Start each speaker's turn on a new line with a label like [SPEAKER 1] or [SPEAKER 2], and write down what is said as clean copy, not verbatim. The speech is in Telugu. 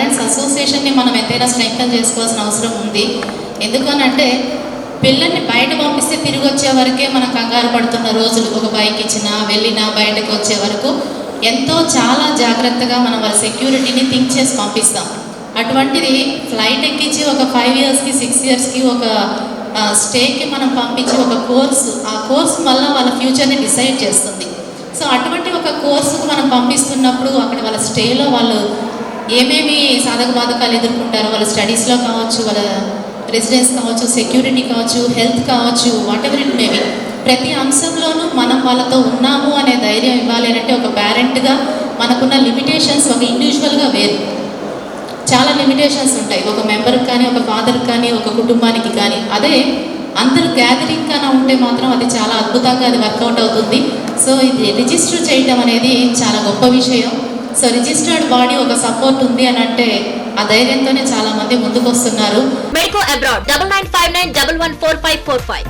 [SPEAKER 1] పేరెంట్స్ అసోసియేషన్ని మనం ఎంతైనా స్ట్రెంగ్తన్ చేసుకోవాల్సిన అవసరం ఉంది. ఎందుకనంటే పిల్లల్ని బయట పంపిస్తే తిరిగి వచ్చే వరకే మనం కంగారు పడుతున్న రోజులు. ఒక బైక్ ఇచ్చినా వెళ్ళినా బయటకు వచ్చే వరకు ఎంతో చాలా జాగ్రత్తగా మనం వాళ్ళ సెక్యూరిటీని థింక్ చేసి పంపిస్తాం. అటువంటిది ఫ్లైట్ ఎక్కించి ఒక 5 ఇయర్స్కి 6 ఇయర్స్కి ఒక స్టేకి మనం పంపించి ఒక కోర్సు, ఆ కోర్సు వల్ల వాళ్ళ ఫ్యూచర్ని డిసైడ్ చేస్తుంది. సో అటువంటి ఒక కోర్సుకు మనం పంపిస్తున్నప్పుడు అక్కడ వాళ్ళ స్టేలో వాళ్ళు ఏమేమి సాధక బాధకాలు ఎదుర్కొంటారో, వాళ్ళ స్టడీస్లో కావచ్చు, వాళ్ళ రెసిడెన్స్ కావచ్చు, సెక్యూరిటీ కావచ్చు, హెల్త్ కావచ్చు, వాట్ ఎవర్ ఇట్ మేబీ, ప్రతి అంశంలోనూ మనం వాళ్ళతో ఉన్నాము అనే ధైర్యం ఇవ్వాలి అంటే ఒక పేరెంట్గా మనకున్న లిమిటేషన్స్ ఒక ఇండివిజువల్గా వేరు. చాలా లిమిటేషన్స్ ఉంటాయి ఒక మెంబర్కి కానీ, ఒక ఫాదర్కి కానీ, ఒక కుటుంబానికి కానీ. అదే అందరూ గ్యాదరింగ్ కన్నా ఉంటే మాత్రం అది చాలా అద్భుతంగా అది వర్కౌట్ అవుతుంది. సో ఇది రిజిస్టర్ చేయడం అనేది చాలా గొప్ప విషయం. సో రిజిస్టర్డ్ బాడీ ఒక సపోర్ట్ ఉంది అని అంటే ఆ ధైర్యంతోనే చాలా మంది ముందుకు వస్తున్నారు.
[SPEAKER 2] Medico abroad 9959114545